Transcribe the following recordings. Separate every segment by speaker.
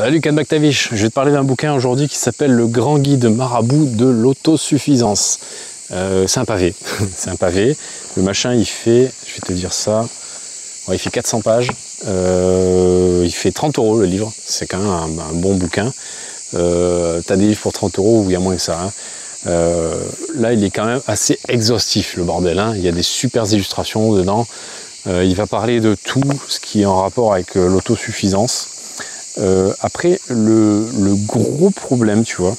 Speaker 1: Salut Ken McTavish, je vais te parler d'un bouquin aujourd'hui qui s'appelle Le Grand Guide Marabout de l'Autosuffisance. C'est un pavé, c'est un pavé. Le machin il fait, je vais te dire ça, ouais, il fait 400 pages, il fait 30 € le livre, c'est quand même un bon bouquin. T'as des livres pour 30 € où il y a moins que ça. Hein. Là il est quand même assez exhaustif le bordel, hein. Il y a des super illustrations dedans. Il va parler de tout ce qui est en rapport avec l'autosuffisance. Après, le gros problème, tu vois,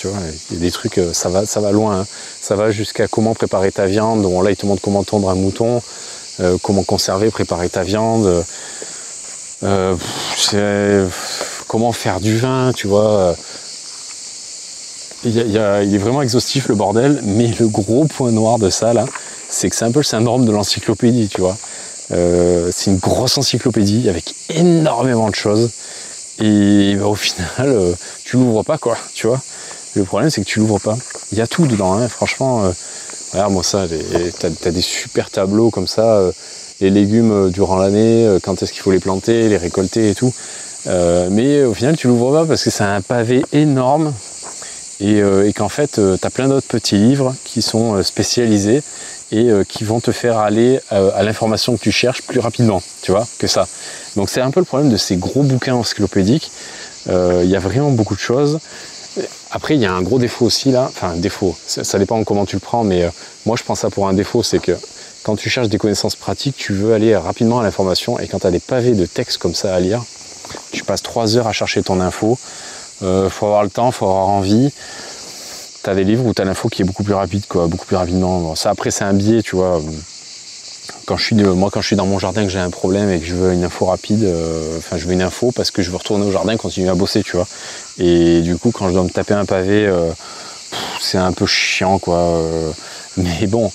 Speaker 1: il y a des trucs, ça va loin, hein. Ça va jusqu'à comment préparer ta viande. Bon, là, il te montre comment tondre un mouton, comment conserver, préparer ta viande, comment faire du vin, tu vois. Il est vraiment exhaustif, le bordel, mais le gros point noir de ça, là, c'est que c'est un peu le syndrome de l'encyclopédie, tu vois. C'est une grosse encyclopédie avec énormément de choses. Et au final, tu l'ouvres pas, quoi, tu vois. Le problème, c'est que tu l'ouvres pas. Il y a tout dedans, hein. Franchement. Regarde, moi, ça, t'as des super tableaux comme ça. Les légumes durant l'année, quand est-ce qu'il faut les planter, les récolter et tout. Mais au final, tu l'ouvres pas parce que c'est un pavé énorme. Et qu'en fait, t'as plein d'autres petits livres qui sont spécialisés et qui vont te faire aller à l'information que tu cherches plus rapidement, tu vois, que ça. Donc c'est un peu le problème de ces gros bouquins encyclopédiques. Il y a vraiment beaucoup de choses. Après, il y a un gros défaut aussi là, enfin un défaut, ça dépend comment tu le prends, mais moi je prends ça pour un défaut, c'est que quand tu cherches des connaissances pratiques, tu veux aller rapidement à l'information, et quand tu as des pavés de texte comme ça à lire, tu passes 3 heures à chercher ton info. Faut avoir le temps, faut avoir envie. T'as des livres où t'as l'info qui est beaucoup plus rapide, quoi, beaucoup plus rapidement. Bon, ça après c'est un biais, tu vois. Quand je suis dans mon jardin, que j'ai un problème et que je veux une info rapide, enfin je veux une info parce que je veux retourner au jardin, continuer à bosser, tu vois. Et du coup quand je dois me taper un pavé, c'est un peu chiant, quoi. Mais bon,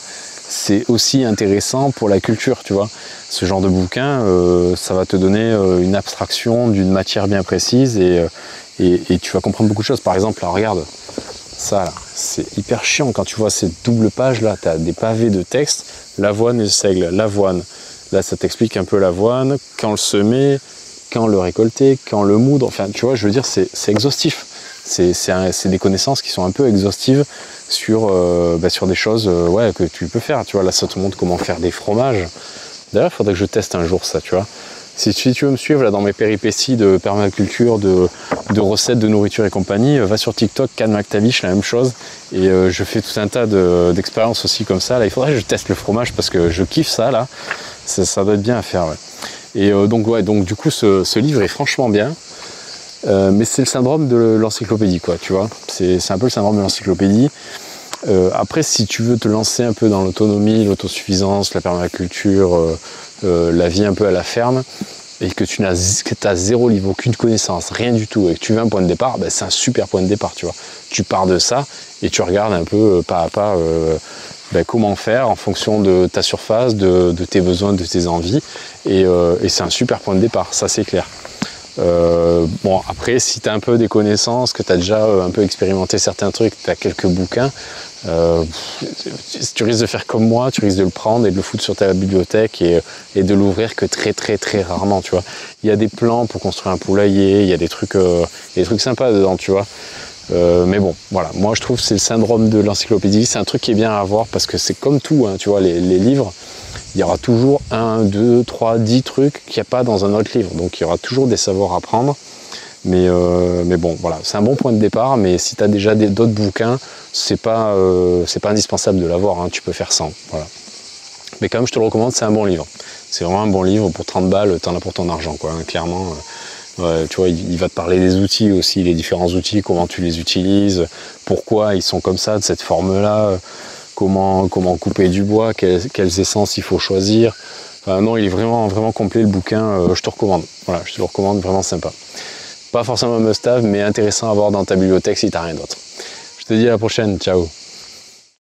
Speaker 1: c'est aussi intéressant pour la culture, tu vois. Ce genre de bouquin, ça va te donner une abstraction d'une matière bien précise et tu vas comprendre beaucoup de choses. Par exemple, là, regarde, ça là, c'est hyper chiant quand tu vois ces doubles pages là, tu as des pavés de texte, l'avoine et le seigle, l'avoine. Là, ça t'explique un peu l'avoine, quand le semer, quand le récolter, quand le moudre, enfin, tu vois, je veux dire, c'est exhaustif. C'est des connaissances qui sont un peu exhaustives sur des choses ouais, que tu peux faire. Tu vois, là, ça te montre comment faire des fromages. D'ailleurs, il faudrait que je teste un jour ça, tu vois. Si tu veux me suivre là dans mes péripéties de permaculture, de recettes de nourriture et compagnie, va sur TikTok, Ken McTavish, la même chose. Et je fais tout un tas d'expériences aussi comme ça. Là, il faudrait que je teste le fromage parce que je kiffe ça là. Ça doit être bien à faire. Ouais. Et donc du coup, ce livre est franchement bien. Mais c'est le syndrome de l'encyclopédie, quoi, tu vois. C'est un peu le syndrome de l'encyclopédie. Après, si tu veux te lancer un peu dans l'autonomie, l'autosuffisance, la permaculture, la vie un peu à la ferme, et que tu as zéro livre, aucune connaissance, rien du tout, et que tu veux un point de départ, ben c'est un super point de départ, tu vois. Tu pars de ça et tu regardes un peu pas à pas comment faire en fonction de ta surface, de tes besoins, de tes envies, et c'est un super point de départ, ça c'est clair. Bon, après, si tu as un peu des connaissances, que tu as déjà un peu expérimenté certains trucs, tu as quelques bouquins, tu risques de faire comme moi, tu risques de le prendre et de le foutre sur ta bibliothèque et de l'ouvrir que très très très rarement, tu vois. Il y a des plans pour construire un poulailler, il y a des trucs sympas dedans, tu vois. Mais bon, voilà, moi je trouve que c'est le syndrome de l'encyclopédie, c'est un truc qui est bien à avoir parce que c'est comme tout, hein, tu vois, les livres, il y aura toujours 1, 2, 3, 10 trucs qu'il n'y a pas dans un autre livre, donc il y aura toujours des savoirs à prendre. Mais bon, voilà, c'est un bon point de départ, mais si tu as déjà d'autres bouquins, c'est pas indispensable de l'avoir, hein, tu peux faire sans, voilà. Mais quand même, je te le recommande, c'est un bon livre. C'est vraiment un bon livre, pour 30 balles, t'en as pour ton argent, quoi, hein, clairement. Ouais, tu vois, il va te parler des outils aussi, les différents outils, comment tu les utilises, pourquoi ils sont comme ça, de cette forme-là, comment couper du bois, quelles essences il faut choisir. Enfin, non, il est vraiment, vraiment complet le bouquin, je te recommande. Voilà, je te le recommande, vraiment sympa. Pas forcément un must-have, mais intéressant à voir dans ta bibliothèque si tu n'as rien d'autre. Je te dis à la prochaine, ciao.